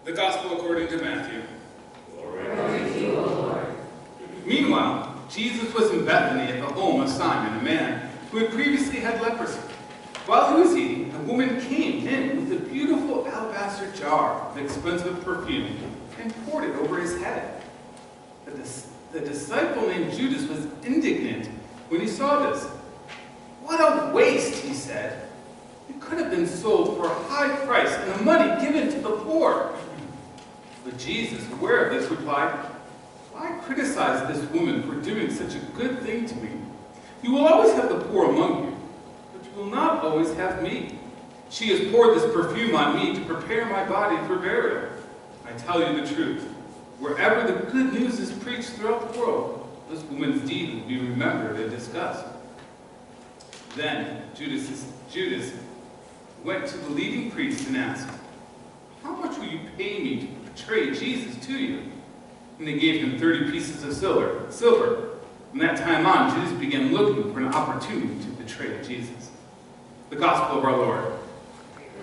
The Gospel according to Matthew. Glory to you, O Lord. Meanwhile, Jesus was in Bethany at the home of Simon, a man who had previously had leprosy. While he was eating, a woman came in with a beautiful alabaster jar of expensive perfume and poured it over his head. The disciple named Judas was indignant when he saw this. "What a waste," he said. "It could have been sold for a high price and the money given to the poor." But Jesus, aware of this, replied, "Why criticize this woman for doing such a good thing to me? You will always have the poor among you, but you will not always have me. She has poured this perfume on me to prepare my body for burial. I tell you the truth, wherever the good news is preached throughout the world, this woman's deed will be remembered and discussed." Then Judas went to the leading priest and asked, "How much will you pay me to betray Jesus to you?" And they gave him 30 pieces of silver. From that time on, Judas began looking for an opportunity to betray Jesus. The Gospel of our Lord.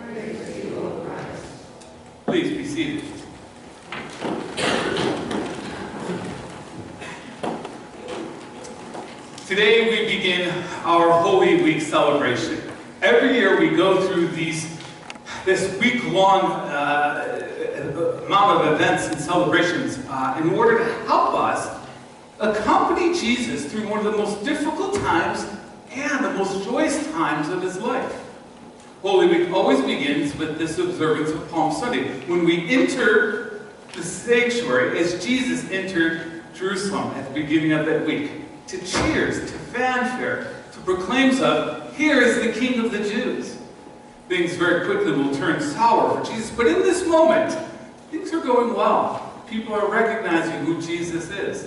Praise to you, O Christ. Please be seated. Today we begin our Holy Week celebration. Every year we go through this week-long amount of events and celebrations in order to help us accompany Jesus through one of the most difficult times and the most joyous times of his life. Holy Week always begins with this observance of Palm Sunday, when we enter the sanctuary as Jesus entered Jerusalem at the beginning of that week, to cheers, to fanfare, to proclaims of, "Here is the King of the Jews." Things very quickly will turn sour for Jesus, but in this moment, things are going well. People are recognizing who Jesus is.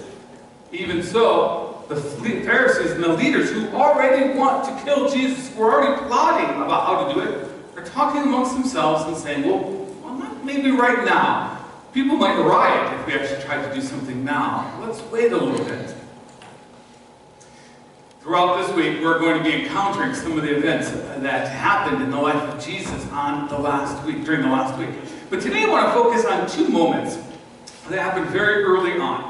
Even so, the Pharisees and the leaders who already want to kill Jesus, who are already plotting about how to do it, are talking amongst themselves and saying, well, not maybe right now. People might riot if we actually tried to do something now. Let's wait a little bit. Throughout this week, we're going to be encountering some of the events that happened in the life of Jesus during the last week. But today I want to focus on two moments that happened very early on,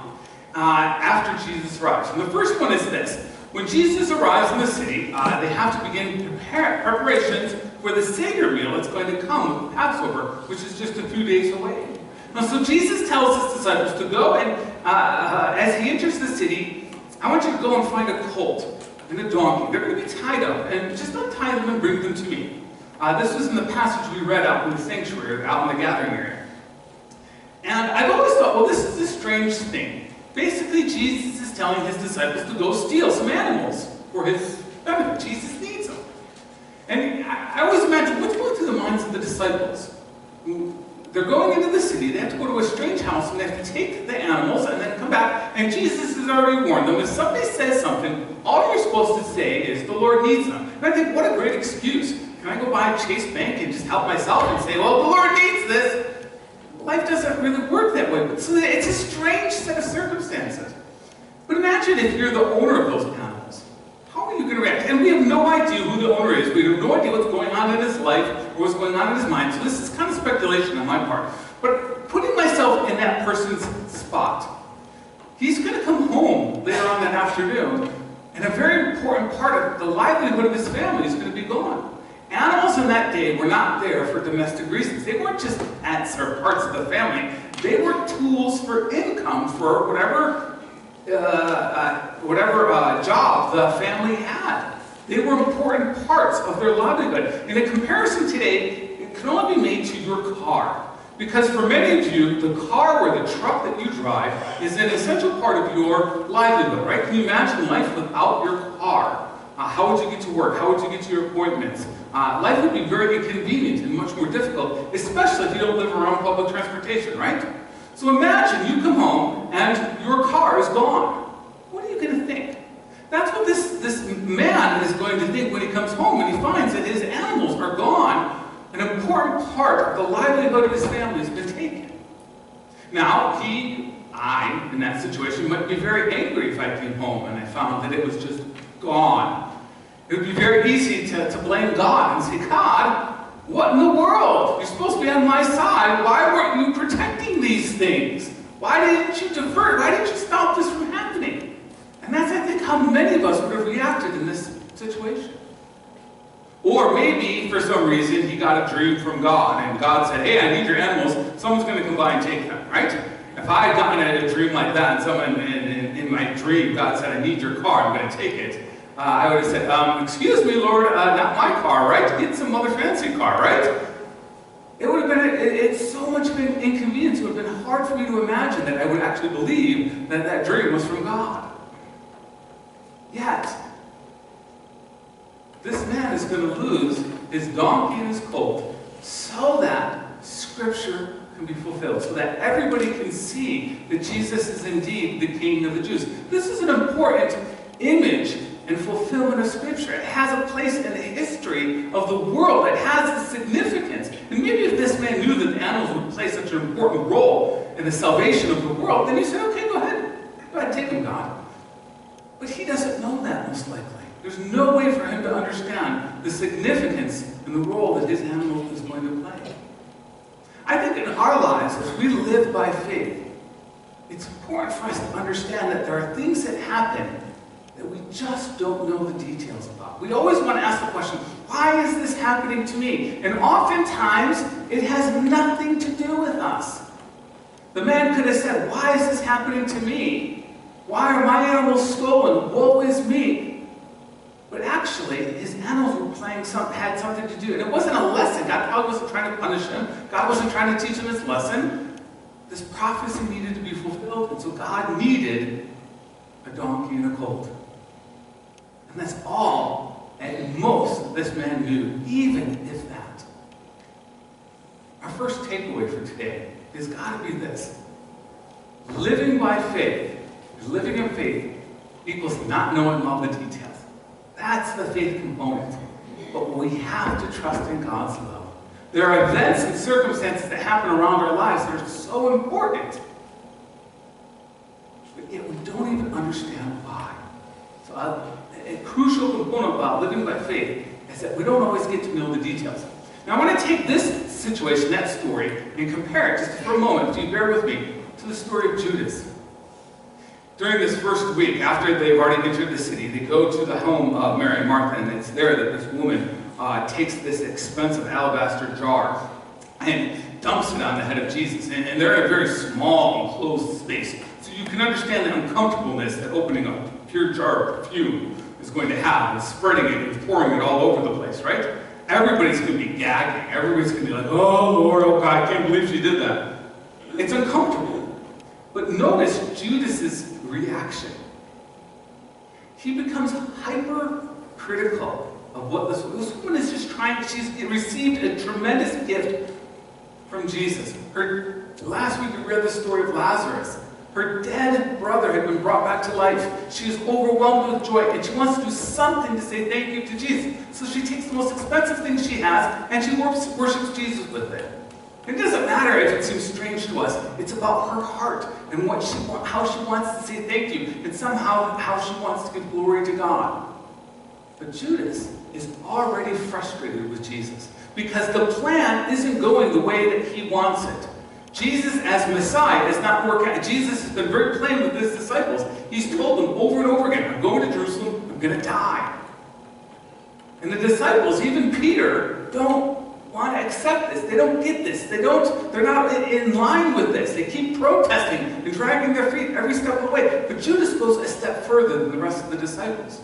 after Jesus arrives. And the first one is this. When Jesus arrives in the city, they have to begin preparations for the Seder meal that's going to come with Passover, which is just a few days away. Now, so Jesus tells his disciples to go, and as he enters the city, "I want you to go and find a colt and a donkey. They're going to be tied up, and just untie them and bring them to me." This was in the passage we read out in the sanctuary, out in the gathering area. And I've always thought, well, this is a strange thing. Basically, Jesus is telling his disciples to go steal some animals for his benefit. Jesus needs them. And I always imagine, what's going through the minds of the disciples? They're going into the city, they have to go to a strange house, and they have to take the animals and then come back, and Jesus has already warned them. If somebody says something, all you're supposed to say is, "The Lord needs them." And I think, what a great excuse. Can I go by Chase Bank and just help myself and say, "Well, the Lord needs this"? Life doesn't really work that way. So it's a strange set of circumstances. But imagine if you're the owner of those animals. How are you going to react? And we have no idea who the owner is. We have no idea what's going on in his life or what's going on in his mind. So this is kind of speculation on my part. But putting myself in that person's spot, he's going to come home later on that afternoon, and a very important part of the livelihood of his family is going to be gone. Animals in that day were not there for domestic reasons. They weren't just pets or parts of the family. They were tools for income for whatever job the family had. They were important parts of their livelihood. In a comparison today, it can only be made to your car. Because for many of you, the car or the truck that you drive is an essential part of your livelihood, right? Can you imagine life without your car? How would you get to work? How would you get to your appointments? Life would be very inconvenient and much more difficult, especially if you don't live around public transportation, right? So imagine you come home and your car is gone. What are you going to think? That's what this man is going to think when he comes home and he finds that his animals are gone. An important part of the livelihood of his family has been taken. Now, I, in that situation, might be very angry if I came home and I found that it was just gone. It would be very easy to blame God and say, "God, what in the world? You're supposed to be on my side. Why weren't you protecting things? Why didn't you divert? Why didn't you stop this from happening? And that's, I think, how many of us would have reacted in this situation. Or maybe, for some reason, he got a dream from God, and God said, hey, I need your animals. Someone's going to come by and take them, right? If I had gotten a dream like that, and someone in my dream, God said, I need your car, I'm going to take it, I would have said, excuse me, Lord, not my car, right? Get some other fancy car, right? It would have been, it's so much of an inconvenience. It would have been hard for me to imagine that I would actually believe that that dream was from God. Yet, this man is going to lose his donkey and his colt so that Scripture can be fulfilled, so that everybody can see that Jesus is indeed the King of the Jews. This is an important image and fulfillment of Scripture. It has a place in the history of the world. It has a significance. And maybe if this man knew that the animals would play such an important role in the salvation of the world, then he said, okay, go ahead, take them, God. But he doesn't know that, most likely. There's no way for him to understand the significance and the role that his animal is going to play. I think in our lives, as we live by faith, it's important for us to understand that there are things that happen that we just don't know the details about. We always want to ask the question, why is this happening to me? And oftentimes, it has nothing to do with us. The man could have said, why is this happening to me? Why are my animals stolen? Woe is me. But actually, his animals were playing had something to do. And it wasn't a lesson. God probably wasn't trying to punish him. God wasn't trying to teach him his lesson. This prophecy needed to be fulfilled. And so God needed a donkey and a colt. And that's all, at most, this man knew, even if that. Our first takeaway for today has got to be this. Living by faith, living in faith, equals not knowing all the details. That's the faith component. But we have to trust in God's love. There are events and circumstances that happen around our lives that are so important, but yet we don't even understand why. So a crucial component about living by faith is that we don't always get to know the details. Now I want to take this situation, that story, and compare it just for a moment, if you bear with me, to the story of Judas. During this first week, after they've already entered the city, they go to the home of Mary and Martha, and it's there that this woman takes this expensive alabaster jar and dumps it on the head of Jesus. And they're in a very small, enclosed space. So you can understand the uncomfortableness that opening a pure jar of perfume is going to have, and spreading it and pouring it all over the place, right? Everybody's going to be gagging. Everybody's going to be like, oh, Lord, oh, God, I can't believe she did that. It's uncomfortable. But notice Judas's reaction. He becomes hypercritical of what this woman is just trying. She's received a tremendous gift from Jesus. Last week we read the story of Lazarus. Her dead brother had been brought back to life. She is overwhelmed with joy, and she wants to do something to say thank you to Jesus. So she takes the most expensive thing she has, and she worships Jesus with it. It doesn't matter if it seems strange to us. It's about her heart and how she wants to say thank you, and somehow how she wants to give glory to God. But Judas is already frustrated with Jesus because the plan isn't going the way that he wants it. Jesus as Messiah is not working. Jesus has been very plain with his disciples. He's told them over and over again, I'm going to Jerusalem, I'm going to die. And the disciples, even Peter, don't want to accept this. They don't get this. They're not in line with this. They keep protesting and dragging their feet every step of the way. But Judas goes a step further than the rest of the disciples.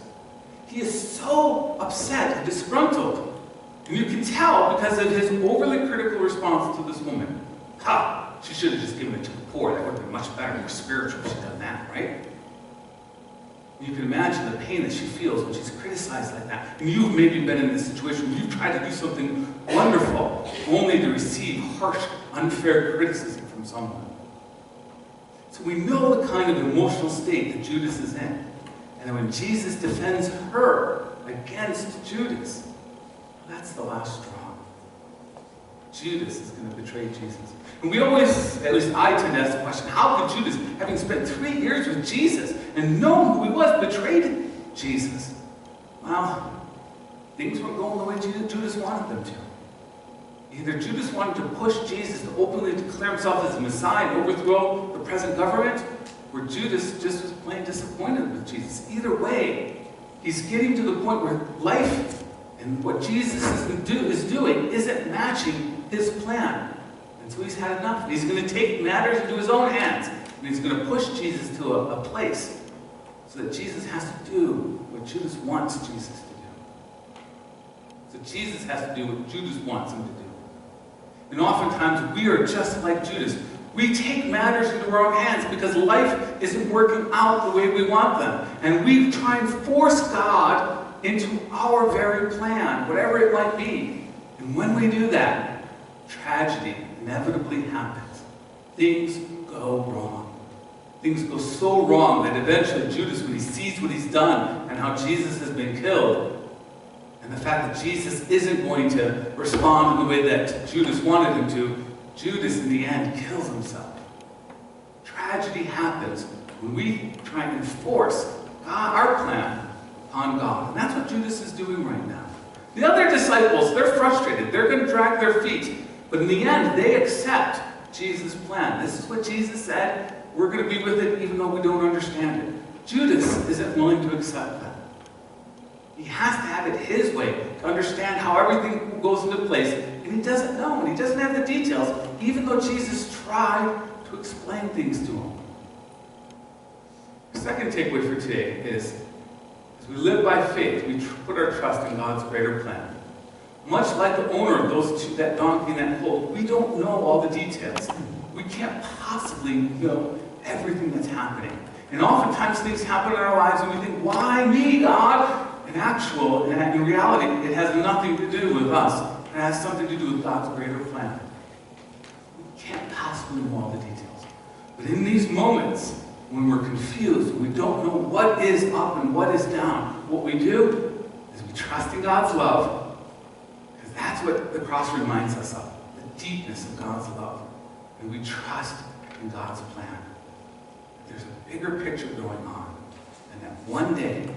He is so upset and disgruntled. And you can tell because of his overly critical response to this woman. Ha! She should have just given it to the poor. That would have been much better, more spiritual if she'd done that, right? You can imagine the pain that she feels when she's criticized like that. And you've maybe been in this situation where you've tried to do something wonderful, only to receive harsh, unfair criticism from someone. So we know the kind of emotional state that Judas is in. And when Jesus defends her against Judas, that's the last straw. Judas is going to betray Jesus. And we always, at least I tend to ask the question, how could Judas, having spent 3 years with Jesus and known who he was, betrayed Jesus? Well, things weren't going the way Judas wanted them to. Either Judas wanted to push Jesus to openly declare himself as the Messiah and overthrow the present government, or Judas just was plain disappointed with Jesus. Either way, he's getting to the point where life and what Jesus is doing isn't matching his plan. And so he's had enough. He's going to take matters into his own hands, and he's going to push Jesus to a place so that Jesus has to do what Judas wants Jesus to do. So Jesus has to do what Judas wants him to do. And oftentimes we are just like Judas. We take matters into our own hands because life isn't working out the way we want them. And we try and force God into our very plan, whatever it might be. And when we do that, tragedy inevitably happens. Things go wrong. Things go so wrong that eventually Judas, when he sees what he's done and how Jesus has been killed, and the fact that Jesus isn't going to respond in the way that Judas wanted him to, Judas in the end kills himself. Tragedy happens when we try and enforce our plan on God. And that's what Judas is doing right now. The other disciples, they're frustrated. They're going to drag their feet. But in the end, they accept Jesus' plan. This is what Jesus said. We're going to be with it even though we don't understand it. Judas isn't willing to accept that. He has to have it his way to understand how everything goes into place. And he doesn't know, and he doesn't have the details, even though Jesus tried to explain things to him. The second takeaway for today is, as we live by faith, we put our trust in God's greater plan. Much like the owner of that donkey and that colt, we don't know all the details. We can't possibly know everything that's happening. And oftentimes things happen in our lives and we think, why me, God? In reality, it has nothing to do with us. It has something to do with God's greater plan. We can't possibly know all the details. But in these moments, when we're confused, we don't know what is up and what is down, what we do is we trust in God's love, because that's what the cross reminds us of, the deepness of God's love. And we trust in God's plan. There's a bigger picture going on, and that one day,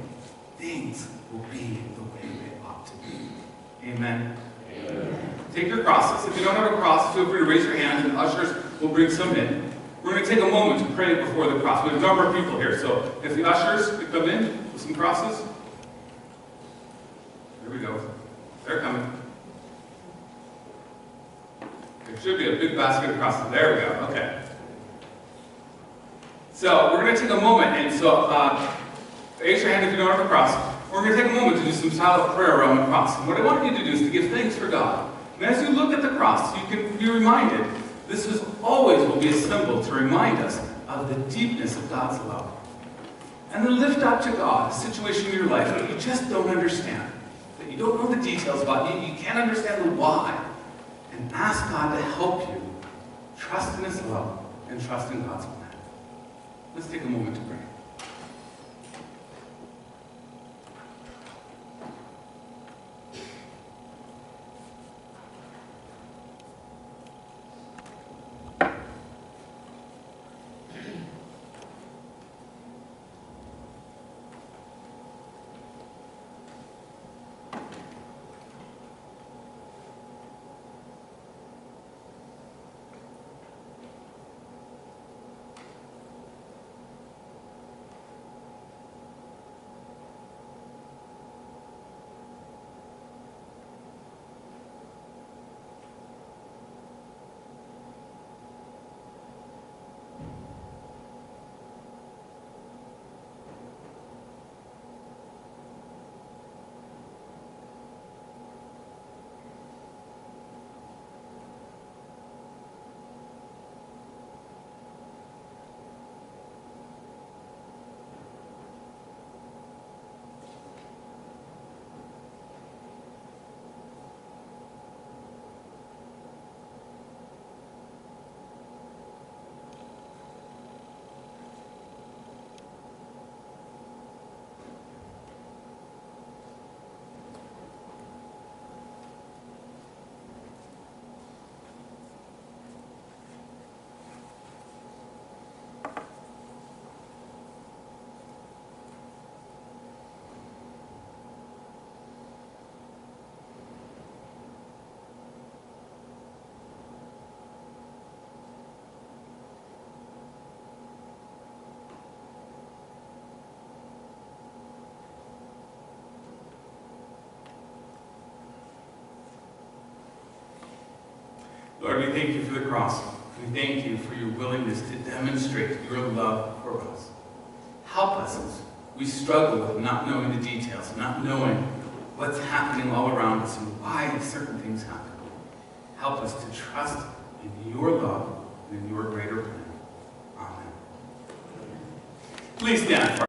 things will be the way they ought to be. Amen. Amen. Take your crosses. If you don't have a cross, feel free to raise your hand and the ushers will bring some in. We're going to take a moment to pray before the cross. We have a number of people here, so if the ushers could come in with some crosses. There we go. They're coming. There should be a big basket of crosses. There we go. Okay. So we're going to take a moment, and so raise your hand if you don't have a cross. We're going to take a moment to do some silent prayer around the cross. And what I want you to do is to give thanks for God. And as you look at the cross, you can be reminded, this is always will be a symbol to remind us of the deepness of God's love. And then lift up to God a situation in your life that you just don't understand, that you don't know the details about, you can't understand the why. And ask God to help you trust in His love and trust in God's plan. Let's take a moment to pray. Lord, we thank you for the cross. We thank you for your willingness to demonstrate your love for us. Help us as we struggle with not knowing the details, not knowing what's happening all around us and why certain things happen. Help us to trust in your love and in your greater plan. Amen. Please stand for